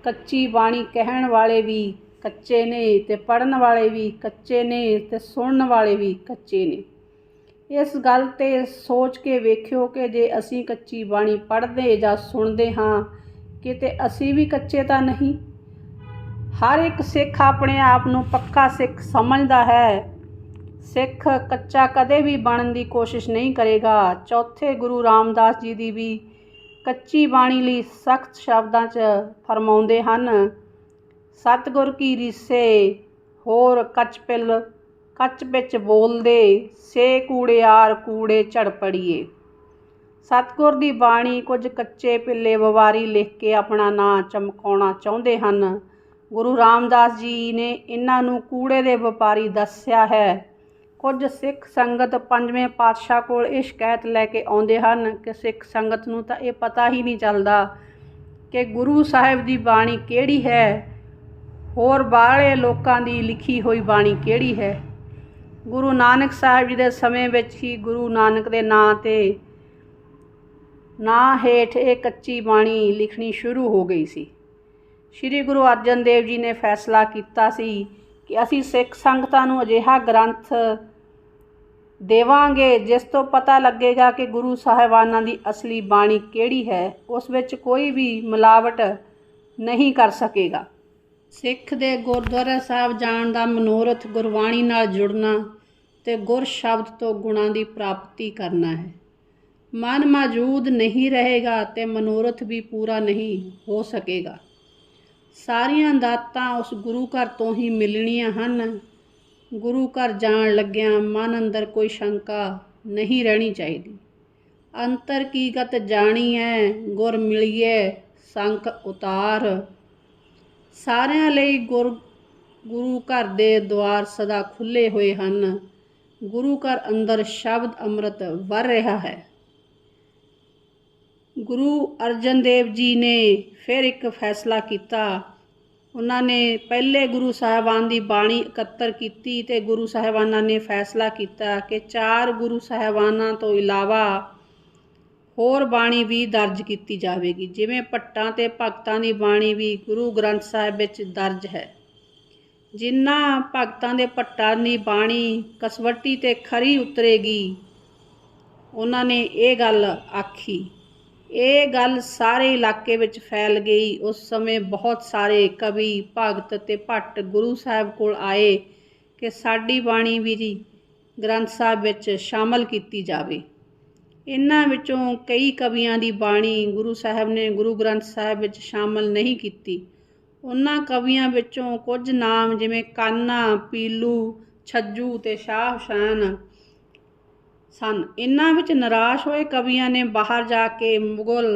ਕੱਚੀ ਬਾਣੀ ਕਹਿਣ ਵਾਲੇ ਵੀ ਕੱਚੇ ਨੇ ਅਤੇ ਪੜ੍ਹਨ ਵਾਲੇ ਵੀ ਕੱਚੇ ਨੇ ਅਤੇ ਸੁਣਨ ਵਾਲੇ ਵੀ ਕੱਚੇ ਨੇ। ਇਸ ਗੱਲ 'ਤੇ ਸੋਚ ਕੇ ਵੇਖਿਓ ਕਿ ਜੇ ਅਸੀਂ ਕੱਚੀ ਬਾਣੀ ਪੜ੍ਹਦੇ ਜਾਂ ਸੁਣਦੇ ਹਾਂ, ਕਿਤੇ ਅਸੀਂ ਵੀ ਕੱਚੇ ਤਾਂ ਨਹੀਂ। ਹਰ ਇੱਕ ਸਿੱਖ ਆਪਣੇ ਆਪ ਨੂੰ ਪੱਕਾ ਸਿੱਖ ਸਮਝਦਾ ਹੈ। ਸਿੱਖ ਕੱਚਾ ਕਦੇ ਵੀ ਬਣਨ ਦੀ ਕੋਸ਼ਿਸ਼ ਨਹੀਂ ਕਰੇਗਾ। ਚੌਥੇ ਗੁਰੂ ਰਾਮਦਾਸ ਜੀ ਦੀ ਵੀ ਕੱਚੀ ਬਾਣੀ ਲਈ ਸਖਤ ਸ਼ਬਦਾਂ 'ਚ ਫਰਮਾਉਂਦੇ ਹਨ, ਸਤਿਗੁਰ ਕੀ ਰੀਸੇ ਹੋਰ ਕੱਚ ਵਿੱਚ ਬੋਲਦੇ, ਸੇ ਕੂੜਿਆਰ ਕੂੜੇ ਝੜ ਪੜੀਏ। ਸਤਿਗੁਰ ਦੀ ਬਾਣੀ ਕੁਝ ਕੱਚੇ ਪਿੱਲੇ ਵਪਾਰੀ ਲਿਖ ਕੇ ਆਪਣਾ ਨਾਂ ਚਮਕਾਉਣਾ ਚਾਹੁੰਦੇ ਹਨ। ਗੁਰੂ ਰਾਮਦਾਸ ਜੀ ਨੇ ਇਹਨਾਂ ਨੂੰ ਕੂੜੇ ਦੇ ਵਪਾਰੀ ਦੱਸਿਆ ਹੈ। ਕੁਝ ਸਿੱਖ ਸੰਗਤ ਪੰਜਵੇਂ ਪਾਤਸ਼ਾਹ ਕੋਲ ਇਹ ਸ਼ਿਕਾਇਤ ਲੈ ਕੇ ਆਉਂਦੇ ਹਨ ਕਿ ਸਿੱਖ ਸੰਗਤ ਨੂੰ ਤਾਂ ਇਹ ਪਤਾ ਹੀ ਨਹੀਂ ਚੱਲਦਾ ਕਿ ਗੁਰੂ ਸਾਹਿਬ ਦੀ ਬਾਣੀ ਕਿਹੜੀ ਹੈ, ਹੋਰ ਬਾਹਲੇ ਲੋਕਾਂ ਦੀ ਲਿਖੀ ਹੋਈ ਬਾਣੀ ਕਿਹੜੀ ਹੈ। ਗੁਰੂ ਨਾਨਕ ਸਾਹਿਬ ਜੀ ਦੇ ਸਮੇਂ ਵਿੱਚ ਹੀ ਗੁਰੂ ਨਾਨਕ ਦੇ ਨਾਂ ਹੇਠ ਇਹ ਕੱਚੀ ਬਾਣੀ ਲਿਖਣੀ ਸ਼ੁਰੂ ਹੋ ਗਈ ਸੀ। ਸ਼੍ਰੀ ਗੁਰੂ ਅਰਜਨ ਦੇਵ ਜੀ ਨੇ ਫੈਸਲਾ ਕੀਤਾ ਸੀ ਕਿ ਅਸੀਂ ਸਿੱਖ ਸੰਗਤਾਂ ਨੂੰ ਅਜਿਹਾ ਗ੍ਰੰਥ ਦੇਵਾਂਗੇ ਜਿਸ ਤੋਂ ਪਤਾ ਲੱਗੇਗਾ ਕਿ ਗੁਰੂ ਸਾਹਿਬਾਨਾਂ ਦੀ ਅਸਲੀ ਬਾਣੀ ਕਿਹੜੀ ਹੈ। ਉਸ ਵਿੱਚ ਕੋਈ ਵੀ ਮਿਲਾਵਟ ਨਹੀਂ ਕਰ ਸਕੇਗਾ। ਸਿੱਖ ਦੇ ਗੁਰਦੁਆਰਾ ਸਾਹਿਬ ਜਾਣ ਦਾ ਮਨੋਰਥ ਗੁਰਬਾਣੀ ਨਾਲ ਜੁੜਨਾ ਅਤੇ ਗੁਰ ਸ਼ਬਦ ਤੋਂ ਗੁਣਾਂ ਦੀ ਪ੍ਰਾਪਤੀ ਕਰਨਾ ਹੈ। ਮਨ ਮੌਜੂਦ ਨਹੀਂ ਰਹੇਗਾ ਅਤੇ ਮਨੋਰਥ ਵੀ ਪੂਰਾ ਨਹੀਂ ਹੋ ਸਕੇਗਾ। ਸਾਰੀਆਂ ਦਾਤਾਂ ਉਸ ਗੁਰੂ ਘਰ ਤੋਂ ਹੀ ਮਿਲਣੀਆਂ ਹਨ। ਗੁਰੂ ਘਰ ਜਾਣ ਲੱਗਿਆਂ ਮਨ ਅੰਦਰ ਕੋਈ ਸ਼ੰਕਾ ਨਹੀਂ ਰਹਿਣੀ ਚਾਹੀਦੀ। ਅੰਤਰ ਕੀ ਗਤ ਜਾਣੀ ਹੈ, ਗੁਰ ਮਿਲੀਏ ਸੰਕ ਉਤਾਰ। ਸਾਰਿਆਂ ਲਈ ਗੁਰੂ ਘਰ ਦੇ ਦੁਆਰ ਸਦਾ ਖੁੱਲ੍ਹੇ ਹੋਏ ਹਨ। ਗੁਰੂ ਘਰ ਅੰਦਰ ਸ਼ਬਦ ਅੰਮ੍ਰਿਤ ਵਰ ਰਿਹਾ ਹੈ। ਗੁਰੂ ਅਰਜਨ ਦੇਵ ਜੀ ਨੇ ਫਿਰ ਇੱਕ ਫੈਸਲਾ ਕੀਤਾ। ਉਹਨਾਂ ਨੇ ਪਹਿਲੇ ਗੁਰੂ ਸਾਹਿਬਾਨ ਦੀ ਬਾਣੀ ਇਕੱਤਰ ਕੀਤੀ ਅਤੇ ਗੁਰੂ ਸਾਹਿਬਾਨਾਂ ਨੇ ਫੈਸਲਾ ਕੀਤਾ ਕਿ 4 ਗੁਰੂ ਸਾਹਿਬਾਨਾਂ ਤੋਂ ਇਲਾਵਾ ਹੋਰ ਬਾਣੀ ਵੀ ਦਰਜ ਕੀਤੀ ਜਾਵੇਗੀ। ਜਿਵੇਂ ਭੱਟਾਂ ਅਤੇ ਭਗਤਾਂ ਦੀ ਬਾਣੀ ਵੀ ਗੁਰੂ ਗ੍ਰੰਥ ਸਾਹਿਬ ਵਿੱਚ ਦਰਜ ਹੈ। ਜਿਨ੍ਹਾਂ ਭਗਤਾਂ ਦੇ ਭੱਟਾਂ ਦੀ ਬਾਣੀ ਕਸਵੱਟੀ 'ਤੇ ਖਰੀ ਉਤਰੇਗੀ, ਉਹਨਾਂ ਨੇ ਇਹ ਗੱਲ ਆਖੀ। ਇਹ ਗੱਲ ਸਾਰੇ ਇਲਾਕੇ ਵਿੱਚ ਫੈਲ ਗਈ। ਉਸ ਸਮੇਂ ਬਹੁਤ ਸਾਰੇ ਕਵੀ, ਭਗਤ ਅਤੇ ਭੱਟ ਗੁਰੂ ਸਾਹਿਬ ਕੋਲ ਆਏ ਕਿ ਸਾਡੀ ਬਾਣੀ ਵੀ ਗ੍ਰੰਥ ਸਾਹਿਬ ਵਿੱਚ ਸ਼ਾਮਲ ਕੀਤੀ ਜਾਵੇ। ਇਹਨਾਂ ਵਿੱਚੋਂ ਕਈ ਕਵੀਆਂ ਦੀ ਬਾਣੀ ਗੁਰੂ ਸਾਹਿਬ ਨੇ ਗੁਰੂ ਗ੍ਰੰਥ ਸਾਹਿਬ ਵਿੱਚ ਸ਼ਾਮਲ ਨਹੀਂ ਕੀਤੀ। ਉਹਨਾਂ ਕਵੀਆਂ ਵਿੱਚੋਂ ਕੁਝ ਨਾਮ ਜਿਵੇਂ ਕਾਨਾ, ਪੀਲੂ, ਛੱਜੂ ਅਤੇ ਸ਼ਾਹ ਹੁਸੈਨ ਸਨ। ਇਹਨਾਂ ਵਿੱਚ ਨਿਰਾਸ਼ ਹੋਏ ਕਵੀਆਂ ਨੇ ਬਾਹਰ ਜਾ ਕੇ ਮੁਗਲ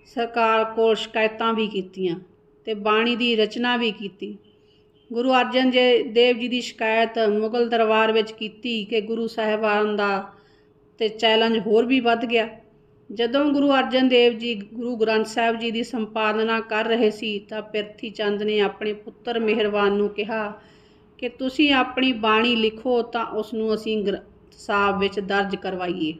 ਸਰਕਾਰ ਕੋਲ ਸ਼ਿਕਾਇਤਾਂ ਵੀ ਕੀਤੀਆਂ ਅਤੇ ਬਾਣੀ ਦੀ ਰਚਨਾ ਵੀ ਕੀਤੀ। ਗੁਰੂ ਅਰਜਨ ਦੇਵ ਜੀ ਦੀ ਸ਼ਿਕਾਇਤ ਮੁਗਲ ਦਰਬਾਰ ਵਿੱਚ ਕੀਤੀ ਕਿ ਗੁਰੂ ਸਾਹਿਬਾਨ ਦਾ ਅਤੇ ਚੈਲੰਜ ਹੋਰ ਵੀ ਵੱਧ ਗਿਆ। ਜਦੋਂ ਗੁਰੂ ਅਰਜਨ ਦੇਵ ਜੀ ਗੁਰੂ ਗ੍ਰੰਥ ਸਾਹਿਬ ਜੀ ਦੀ ਸੰਪਾਦਨਾ ਕਰ ਰਹੇ ਸੀ ਤਾਂ ਪ੍ਰਿਥੀ ਚੰਦ ਨੇ ਆਪਣੇ ਪੁੱਤਰ ਮਿਹਰਬਾਨ ਨੂੰ ਕਿਹਾ ਕਿ ਤੁਸੀਂ ਆਪਣੀ ਬਾਣੀ ਲਿਖੋ ਤਾਂ ਉਸ ਨੂੰ ਅਸੀਂ ਗ੍ਰੰਥ ਸਾਹਿਬ ਵਿੱਚ ਦਰਜ ਕਰਵਾਈਏ।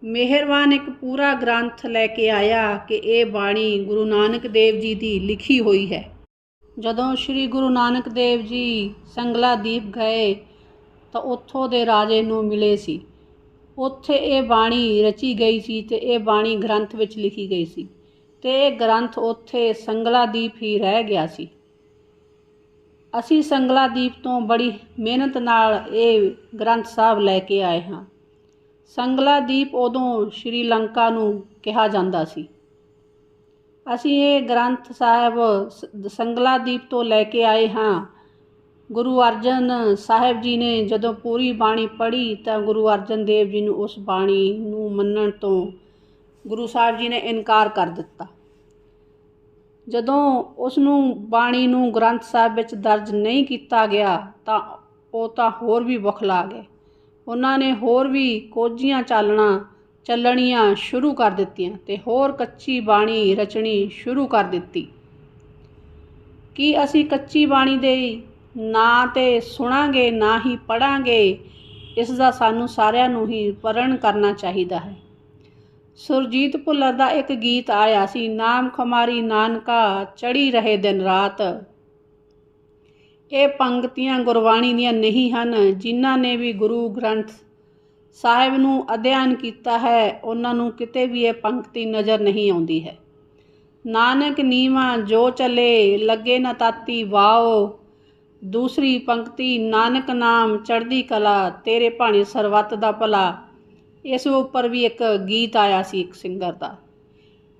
ਮਿਹਰਬਾਨ ਇੱਕ ਪੂਰਾ ਗ੍ਰੰਥ ਲੈ ਕੇ ਆਇਆ ਕਿ ਇਹ ਬਾਣੀ ਗੁਰੂ ਨਾਨਕ ਦੇਵ ਜੀ ਦੀ ਲਿਖੀ ਹੋਈ ਹੈ। ਜਦੋਂ ਸ਼੍ਰੀ ਗੁਰੂ ਨਾਨਕ ਦੇਵ ਜੀ ਸੰਗਲਾਦੀਪ ਗਏ ਤਾਂ ਉੱਥੋਂ ਦੇ ਰਾਜੇ ਨੂੰ ਮਿਲੇ ਸੀ। ਉੱਥੇ ਇਹ ਬਾਣੀ ਰਚੀ ਗਈ ਸੀ ਅਤੇ ਇਹ ਬਾਣੀ ਗ੍ਰੰਥ ਵਿੱਚ ਲਿਖੀ ਗਈ ਸੀ ਅਤੇ ਇਹ ਗ੍ਰੰਥ ਉੱਥੇ ਸੰਗਲਾਦੀਪ ਹੀ ਰਹਿ ਗਿਆ ਸੀ। ਅਸੀਂ ਸੰਗਲਾਦੀਪ ਤੋਂ ਬੜੀ ਮਿਹਨਤ ਨਾਲ ਇਹ ਗ੍ਰੰਥ ਸਾਹਿਬ ਲੈ ਕੇ ਆਏ ਹਾਂ। ਸੰਗਲਾਦੀਪ ਉਦੋਂ ਸ਼੍ਰੀ ਲੰਕਾ ਨੂੰ ਕਿਹਾ ਜਾਂਦਾ ਸੀ। ਅਸੀਂ ਇਹ ਗ੍ਰੰਥ ਸਾਹਿਬ ਸੰਗਲਾਦੀਪ ਤੋਂ ਲੈ ਕੇ ਆਏ ਹਾਂ। ਗੁਰੂ ਅਰਜਨ ਸਾਹਿਬ ਜੀ ਨੇ ਜਦੋਂ ਪੂਰੀ ਬਾਣੀ ਪੜ੍ਹੀ ਤਾਂ ਗੁਰੂ ਅਰਜਨ ਦੇਵ ਜੀ ਨੂੰ ਉਸ ਬਾਣੀ ਨੂੰ ਮੰਨਣ ਤੋਂ ਗੁਰੂ ਸਾਹਿਬ ਜੀ ਨੇ ਇਨਕਾਰ ਕਰ ਦਿੱਤਾ। ਜਦੋਂ ਉਸ ਨੂੰ ਬਾਣੀ ਨੂੰ ਗ੍ਰੰਥ ਸਾਹਿਬ ਵਿੱਚ ਦਰਜ ਨਹੀਂ ਕੀਤਾ ਗਿਆ ਤਾਂ ਉਹ ਤਾਂ ਹੋਰ ਵੀ ਬੌਖਲਾ ਗਏ। ਉਹਨਾਂ ਨੇ ਹੋਰ ਵੀ ਕੋਝੀਆਂ ਚੱਲਣੀਆਂ ਸ਼ੁਰੂ ਕਰ ਦਿੱਤੀਆਂ ਅਤੇ ਹੋਰ ਕੱਚੀ ਬਾਣੀ ਰਚਣੀ ਸ਼ੁਰੂ ਕਰ ਦਿੱਤੀ। ਕੀ ਅਸੀਂ ਕੱਚੀ ਬਾਣੀ ਦੇ ਨਾ ਤੇ ਸੁਣਾਂਗੇ ਨਾ ਹੀ ਪੜ੍ਹਾਂਗੇ? ਇਸ ਦਾ ਸਾਨੂੰ ਸਾਰਿਆਂ ਨੂੰ ਹੀ ਪਰਣ ਕਰਨਾ ਚਾਹੀਦਾ ਹੈ। ਸੁਰਜੀਤ ਭੁੱਲਰ ਦਾ ਇੱਕ ਗੀਤ ਆਇਆ ਸੀ, ਨਾਮ ਖੁਮਾਰੀ ਨਾਨਕਾ ਚੜ੍ਹੀ ਰਹੇ ਦਿਨ ਰਾਤ। ਇਹ ਪੰਕਤੀਆਂ ਗੁਰਬਾਣੀ ਦੀਆਂ ਨਹੀਂ ਹਨ। ਜਿਨ੍ਹਾਂ ਨੇ ਵੀ ਗੁਰੂ ਗ੍ਰੰਥ ਸਾਹਿਬ ਨੂੰ ਅਧਿਐਨ ਕੀਤਾ ਹੈ ਉਹਨਾਂ ਨੂੰ ਕਿਤੇ ਵੀ ਇਹ ਪੰਕਤੀ ਨਜ਼ਰ ਨਹੀਂ ਆਉਂਦੀ ਹੈ। ਨਾਨਕ ਨੀਵਾ ਜੋ ਚੱਲੇ ਲੱਗੇ ਨਾ ਤਾਤੀ ਵਾਓ। ਦੂਸਰੀ ਪੰਕਤੀ, ਨਾਨਕ ਨਾਮ ਚੜ੍ਹਦੀ ਕਲਾ ਤੇਰੇ ਭਾਣੇ ਸਰਬੱਤ ਦਾ ਭਲਾ। ਇਸ ਉੱਪਰ ਵੀ ਇੱਕ ਗੀਤ ਆਇਆ ਸੀ ਇੱਕ ਸਿੰਗਰ ਦਾ।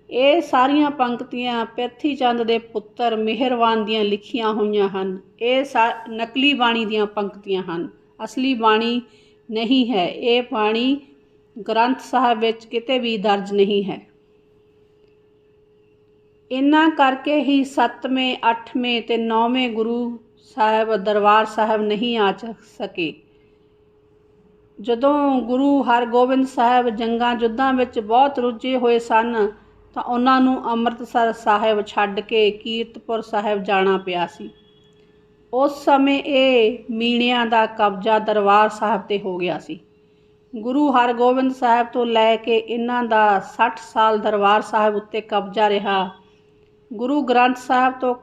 ਇਹ ਸਾਰੀਆਂ ਪੰਕਤੀਆਂ ਪ੍ਰਿਥੀ ਚੰਦ ਦੇ ਪੁੱਤਰ ਮਿਹਰਬਾਨ ਦੀਆਂ ਲਿਖੀਆਂ ਹੋਈਆਂ ਹਨ। ਇਹ ਨਕਲੀ ਬਾਣੀ ਦੀਆਂ ਪੰਕਤੀਆਂ ਹਨ, ਅਸਲੀ ਬਾਣੀ ਨਹੀਂ ਹੈ। ਇਹ ਬਾਣੀ ਗ੍ਰੰਥ ਸਾਹਿਬ ਵਿੱਚ ਕਿਤੇ ਵੀ ਦਰਜ ਨਹੀਂ ਹੈ। ਇਹਨਾਂ ਕਰਕੇ ਹੀ 7ਵੇਂ 8ਵੇਂ ਅਤੇ 9ਵੇਂ ਗੁਰੂ ਸਾਹਿਬ ਦਰਬਾਰ ਸਾਹਿਬ ਨਹੀਂ ਆ ਸਕੇ। ਜਦੋਂ ਗੁਰੂ ਹਰਗੋਬਿੰਦ ਸਾਹਿਬ ਜੰਗਾਂ ਯੁੱਧਾਂ ਵਿੱਚ ਬਹੁਤ ਰੁੱਝੇ ਹੋਏ ਸਨ ਤਾਂ ਉਹਨਾਂ ਨੂੰ ਅੰਮ੍ਰਿਤਸਰ ਸਾਹਿਬ ਛੱਡ ਕੇ ਕੀਰਤਪੁਰ ਸਾਹਿਬ ਜਾਣਾ ਪਿਆ ਸੀ। ਉਸ ਸਮੇਂ ਇਹ ਮੀਣਿਆਂ ਦਾ ਕਬਜ਼ਾ ਦਰਬਾਰ ਸਾਹਿਬ 'ਤੇ ਹੋ ਗਿਆ ਸੀ। ਗੁਰੂ ਹਰਗੋਬਿੰਦ ਸਾਹਿਬ ਤੋਂ ਲੈ ਕੇ ਇਹਨਾਂ ਦਾ 60 ਸਾਲ ਦਰਬਾਰ ਸਾਹਿਬ ਉੱਤੇ ਕਬਜ਼ਾ ਰਿਹਾ। ਗੁਰੂ ਗ੍ਰੰਥ ਸਾਹਿਬ ਤੋਂ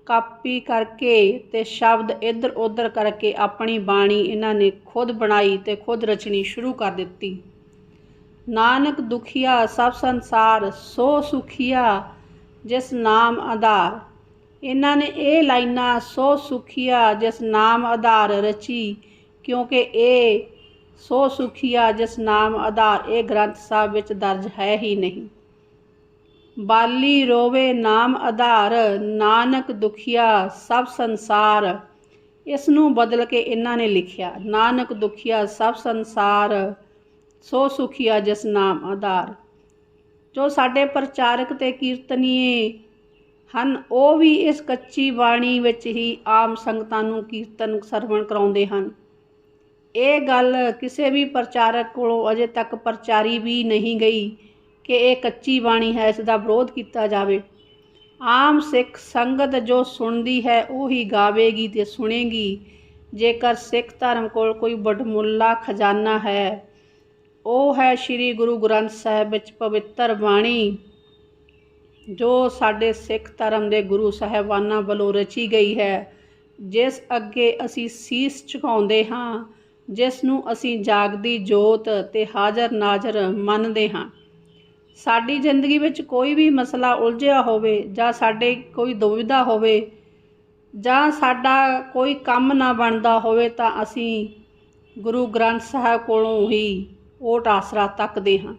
ਕਾਪੀ ਕਰਕੇ ਅਤੇ ਸ਼ਬਦ ਇੱਧਰ ਉੱਧਰ ਕਰਕੇ ਆਪਣੀ ਬਾਣੀ ਇਹਨਾਂ ਨੇ ਖੁਦ ਬਣਾਈ ਅਤੇ ਖੁਦ ਰਚਣੀ ਸ਼ੁਰੂ ਕਰ ਦਿੱਤੀ। ਨਾਨਕ ਦੁਖੀਆ ਸਭ ਸੰਸਾਰ ਸੋ ਸੁਖੀਆ ਜਿਸ ਨਾਮ ਆਧਾਰ। ਇਹਨਾਂ ਨੇ ਇਹ ਲਾਈਨਾਂ ਸੋ ਸੁਖੀਆ ਜਿਸ ਨਾਮ ਆਧਾਰ ਰਚੀ ਕਿਉਂਕਿ ਇਹ ਸੋ ਸੁਖੀਆ ਜਿਸ ਨਾਮ ਆਧਾਰ ਇਹ ਗ੍ਰੰਥ ਸਾਹਿਬ ਵਿੱਚ ਦਰਜ ਹੈ ਹੀ ਨਹੀਂ। ਬਾਲੀ ਰੋਵੇ ਨਾਮ ਆਧਾਰ ਨਾਨਕ ਦੁਖੀਆ ਸਭ ਸੰਸਾਰ। ਇਸ ਨੂੰ ਬਦਲ ਕੇ ਇਹਨਾਂ ਨੇ ਲਿਖਿਆ, ਨਾਨਕ ਦੁਖੀਆ ਸਭ ਸੰਸਾਰ ਸੋ ਸੁਖੀਆ ਜਿਸ ਨਾਮ ਆਧਾਰ। ਜੋ ਸਾਡੇ ਪ੍ਰਚਾਰਕ ਅਤੇ ਕੀਰਤਨੀਏ ਹਨ ਉਹ ਵੀ ਇਸ ਕੱਚੀ ਬਾਣੀ ਵਿੱਚ ਹੀ ਆਮ ਸੰਗਤਾਂ ਨੂੰ ਕੀਰਤਨ ਸਰਵਣ ਕਰਾਉਂਦੇ ਹਨ। ਇਹ ਗੱਲ ਕਿਸੇ ਵੀ ਪ੍ਰਚਾਰਕ ਕੋਲੋਂ ਅਜੇ ਤੱਕ ਪ੍ਰਚਾਰੀ ਵੀ ਨਹੀਂ ਗਈ ਕਿ ਇਹ ਕੱਚੀ ਬਾਣੀ ਹੈ, ਇਸ ਦਾ ਵਿਰੋਧ ਕੀਤਾ ਜਾਵੇ। ਆਮ ਸਿੱਖ ਸੰਗਤ ਜੋ ਸੁਣਦੀ ਹੈ ਉਹ ਹੀ ਗਾਵੇਗੀ ਅਤੇ ਸੁਣੇਗੀ। ਜੇਕਰ ਸਿੱਖ ਧਰਮ ਕੋਲ ਕੋਈ ਵਡਮੁੱਲਾ ਖਜ਼ਾਨਾ ਹੈ ਉਹ ਹੈ ਸ਼੍ਰੀ ਗੁਰੂ ਗ੍ਰੰਥ ਸਾਹਿਬ ਵਿੱਚ ਪਵਿੱਤਰ ਬਾਣੀ, ਜੋ ਸਾਡੇ ਸਿੱਖ ਧਰਮ ਦੇ ਗੁਰੂ ਸਾਹਿਬਾਨਾਂ ਵੱਲੋਂ ਰਚੀ ਗਈ ਹੈ, ਜਿਸ ਅੱਗੇ ਅਸੀਂ ਸੀਸ ਝੁਕਾਉਂਦੇ ਹਾਂ, ਜਿਸ ਨੂੰ ਅਸੀਂ ਜਾਗਦੀ ਜੋਤ ਅਤੇ ਹਾਜ਼ਰ ਨਾਜ਼ਰ ਮੰਨਦੇ ਹਾਂ। ਸਾਡੀ ਜ਼ਿੰਦਗੀ ਵਿੱਚ ਕੋਈ ਵੀ ਮਸਲਾ ਉਲਝਿਆ ਹੋਵੇ ਜਾਂ ਸਾਡੇ ਕੋਈ ਦੁਵਿਧਾ ਹੋਵੇ ਜਾਂ ਸਾਡਾ ਕੋਈ ਕੰਮ ਨਾ ਬਣਦਾ ਹੋਵੇ ਤਾਂ ਅਸੀਂ ਗੁਰੂ ਗ੍ਰੰਥ ਸਾਹਿਬ ਕੋਲੋਂ ਹੀ ਓਟ ਆਸਰਾ ਤੱਕਦੇ ਹਾਂ।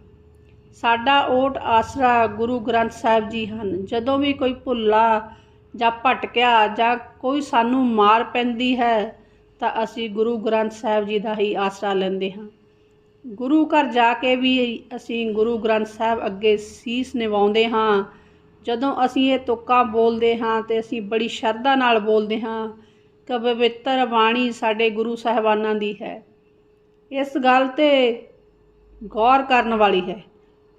ਸਾਡਾ ਓਟ ਆਸਰਾ ਗੁਰੂ ਗ੍ਰੰਥ ਸਾਹਿਬ ਜੀ ਹਨ। ਜਦੋਂ ਵੀ ਕੋਈ ਭੁੱਲਾ ਜਾਂ ਭਟਕਿਆ ਜਾਂ ਕੋਈ ਸਾਨੂੰ ਮਾਰ ਪੈਂਦੀ ਹੈ ਤਾਂ ਅਸੀਂ ਗੁਰੂ ਗ੍ਰੰਥ ਸਾਹਿਬ ਜੀ ਦਾ ਹੀ ਆਸਰਾ ਲੈਂਦੇ ਹਾਂ। ਗੁਰੂ ਘਰ ਜਾ ਕੇ ਵੀ ਅਸੀਂ ਗੁਰੂ ਗ੍ਰੰਥ ਸਾਹਿਬ ਅੱਗੇ ਸੀਸ ਨਿਵਾਉਂਦੇ ਹਾਂ। ਜਦੋਂ ਅਸੀਂ ਇਹ ਤੁਕਾਂ ਬੋਲਦੇ ਹਾਂ ਅਤੇ ਅਸੀਂ ਬੜੀ ਸ਼ਰਧਾ ਨਾਲ ਬੋਲਦੇ ਹਾਂ ਕਿ ਪਵਿੱਤਰ ਬਾਣੀ ਸਾਡੇ ਗੁਰੂ ਸਾਹਿਬਾਨਾਂ ਦੀ ਹੈ। ਇਸ ਗੱਲ 'ਤੇ ਗੌਰ ਕਰਨ ਵਾਲੀ ਹੈ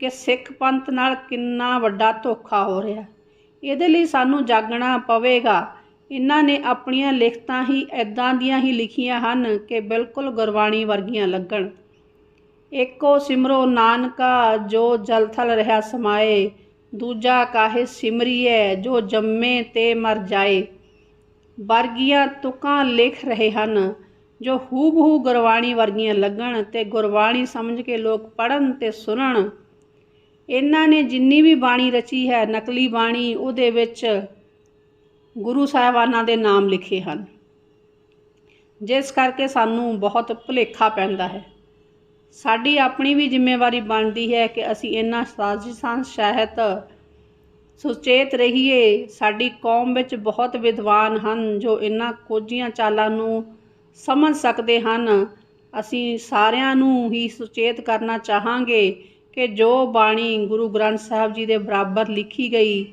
ਕਿ ਸਿੱਖ ਪੰਥ ਨਾਲ ਕਿੰਨਾ ਵੱਡਾ ਧੋਖਾ ਹੋ ਰਿਹਾ। ਇਹਦੇ ਲਈ ਸਾਨੂੰ ਜਾਗਣਾ ਪਵੇਗਾ ਇਹਨਾਂ ਨੇ ਆਪਣੀਆਂ ਲਿਖਤਾਂ ਹੀ ਇੱਦਾਂ ਦੀਆਂ ਹੀ ਲਿਖੀਆਂ ਹਨ ਕਿ ਬਿਲਕੁਲ ਗੁਰਬਾਣੀ ਵਰਗੀਆਂ ਲੱਗਣ। ਇੱਕੋ ਸਿਮਰੋ ਨਾਨਕਾ ਜੋ ਜਲ ਥਲ ਰਿਹਾ ਸਮਾਏ, ਦੂਜਾ ਕਾਹੇ ਸਿਮਰੀਐ ਜੋ ਜੰਮੇ ਤੇ ਮਰ ਜਾਏ ਵਰਗੀਆਂ ਤੁਕਾਂ ਲਿਖ ਰਹੇ ਹਨ ਜੋ ਹੂਬਹੂ ਗੁਰਬਾਣੀ ਵਰਗੀਆਂ ਲੱਗਣ ਅਤੇ ਗੁਰਬਾਣੀ ਸਮਝ ਕੇ ਲੋਕ ਪੜ੍ਹਨ ਅਤੇ ਸੁਣਨ। ਇਹਨਾਂ ਨੇ ਜਿੰਨੀ ਵੀ ਬਾਣੀ ਰਚੀ ਹੈ ਨਕਲੀ ਬਾਣੀ, ਉਹਦੇ ਵਿੱਚ ਗੁਰੂ ਸਾਹਿਬਾਨਾਂ ਦੇ ਨਾਮ ਲਿਖੇ ਹਨ, ਜਿਸ ਕਰਕੇ ਸਾਨੂੰ ਬਹੁਤ ਭੁਲੇਖਾ ਪੈਂਦਾ ਹੈ। ਸਾਡੀ ਆਪਣੀ ਵੀ ਜ਼ਿੰਮੇਵਾਰੀ ਬਣਦੀ ਹੈ ਕਿ ਅਸੀਂ ਇਹਨਾਂ ਸਾਜ਼ਿਸ਼ਾਂ ਸਹਿਤ ਸੁਚੇਤ ਰਹੀਏ। ਸਾਡੀ ਕੌਮ ਵਿੱਚ ਬਹੁਤ ਵਿਦਵਾਨ ਹਨ ਜੋ ਇਹਨਾਂ ਕੋਝੀਆਂ ਚਾਲਾਂ ਨੂੰ ਸਮਝ ਸਕਦੇ ਹਨ। ਅਸੀਂ ਸਾਰਿਆਂ ਨੂੰ ਹੀ ਸੁਚੇਤ ਕਰਨਾ ਚਾਹਾਂਗੇ ਕਿ ਜੋ ਬਾਣੀ ਗੁਰੂ ਗ੍ਰੰਥ ਸਾਹਿਬ ਜੀ ਦੇ ਬਰਾਬਰ ਲਿਖੀ ਗਈ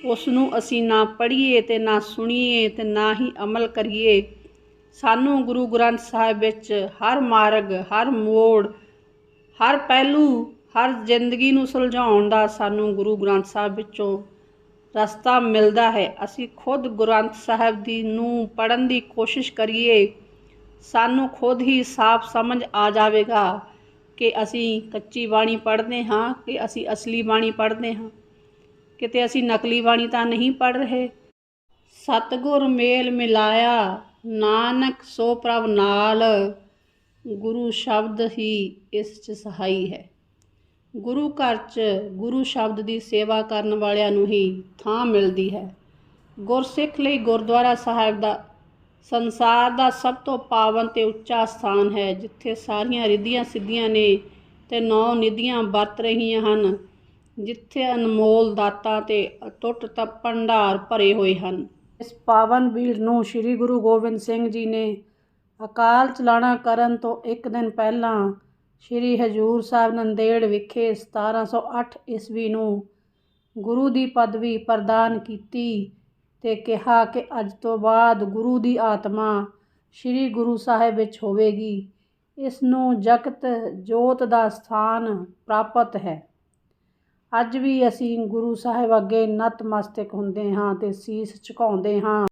ਉਸ ਨੂੰ ਅਸੀਂ ਨਾ ਪੜ੍ਹੀਏ ਅਤੇ ਨਾ ਸੁਣੀਏ ਅਤੇ ਨਾ ਹੀ ਅਮਲ ਕਰੀਏ। ਸਾਨੂੰ ਗੁਰੂ ਗ੍ਰੰਥ ਸਾਹਿਬ ਵਿੱਚ ਹਰ ਮਾਰਗ, ਹਰ ਮੋੜ, ਹਰ ਪਹਿਲੂ, ਹਰ ਜ਼ਿੰਦਗੀ ਨੂੰ ਸੁਲਝਾਉਣ ਦਾ ਸਾਨੂੰ ਗੁਰੂ ਗ੍ਰੰਥ ਸਾਹਿਬ ਵਿੱਚੋਂ ਰਸਤਾ ਮਿਲਦਾ ਹੈ। ਅਸੀਂ ਖੁਦ ਗ੍ਰੰਥ ਸਾਹਿਬ ਨੂੰ ਪੜ੍ਹਨ ਦੀ ਕੋਸ਼ਿਸ਼ ਕਰੀਏ, ਸਾਨੂੰ ਖੁਦ ਹੀ ਸਾਫ਼ ਸਮਝ ਆ ਜਾਵੇਗਾ ਕਿ ਅਸੀਂ ਕੱਚੀ ਬਾਣੀ ਪੜ੍ਹਦੇ ਹਾਂ ਕਿ ਅਸੀਂ ਅਸਲੀ ਬਾਣੀ ਪੜ੍ਹਦੇ ਹਾਂ, ਕਿਤੇ ਅਸੀਂ ਨਕਲੀ ਬਾਣੀ ਤਾਂ ਨਹੀਂ ਪੜ੍ਹ ਰਹੇ। ਸਤਿਗੁਰ ਮੇਲ ਮਿਲਾਇਆ ਨਾਨਕ ਸੋ ਪ੍ਰਭ ਨਾਲ, ਗੁਰੂ ਸ਼ਬਦ ਹੀ ਇਸ 'ਚ ਸਹਾਈ ਹੈ। ਗੁਰੂ ਘਰ 'ਚ ਗੁਰੂ ਸ਼ਬਦ ਦੀ ਸੇਵਾ ਕਰਨ ਵਾਲਿਆਂ ਨੂੰ ਹੀ ਥਾਂ ਮਿਲਦੀ ਹੈ। ਗੁਰਸਿੱਖ ਲਈ ਗੁਰਦੁਆਰਾ ਸਾਹਿਬ ਦਾ ਸੰਸਾਰ ਦਾ ਸਭ ਤੋਂ ਪਾਵਨ ਅਤੇ ਉੱਚਾ ਸਥਾਨ ਹੈ, ਜਿੱਥੇ ਸਾਰੀਆਂ ਰਿੱਧੀਆਂ ਸਿੱਧੀਆਂ ਨੇ ਅਤੇ 9 ਨਿਧੀਆਂ ਵਰਤ ਰਹੀਆਂ ਹਨ, ਜਿੱਥੇ ਅਨਮੋਲ ਦਾਤਾਂ ਅਤੇ ਅਟੁੱਟ ਭੰਡਾਰ ਭਰੇ ਹੋਏ ਹਨ। ਇਸ ਪਾਵਨ ਬੀੜ ਨੂੰ ਸ੍ਰੀ ਗੁਰੂ ਗੋਬਿੰਦ ਸਿੰਘ ਜੀ ਨੇ ਅਕਾਲ ਚਲਾਣਾ ਕਰਨ ਤੋਂ ਇੱਕ ਦਿਨ ਪਹਿਲਾਂ ਸ੍ਰੀ ਹਜ਼ੂਰ ਸਾਹਿਬ ਨੰਦੇੜ ਵਿਖੇ 1708 ਈਸਵੀ ਨੂੰ ਗੁਰੂ ਦੀ ਪਦਵੀ ਪ੍ਰਦਾਨ ਕੀਤੀ ਅਤੇ ਕਿਹਾ ਕਿ ਅੱਜ ਤੋਂ ਬਾਅਦ ਗੁਰੂ ਦੀ ਆਤਮਾ ਸ੍ਰੀ ਗੁਰੂ ਸਾਹਿਬ ਵਿੱਚ ਹੋਵੇਗੀ। ਇਸ ਨੂੰ ਜਗਤ ਜੋਤ ਦਾ ਸਥਾਨ ਪ੍ਰਾਪਤ ਹੈ। ਅੱਜ ਵੀ ਅਸੀਂ ਗੁਰੂ ਸਾਹਿਬ ਅੱਗੇ ਨਤਮਸਤਕ ਹੁੰਦੇ ਹਾਂ ਅਤੇ ਸੀਸ ਝੁਕਾਉਂਦੇ ਹਾਂ।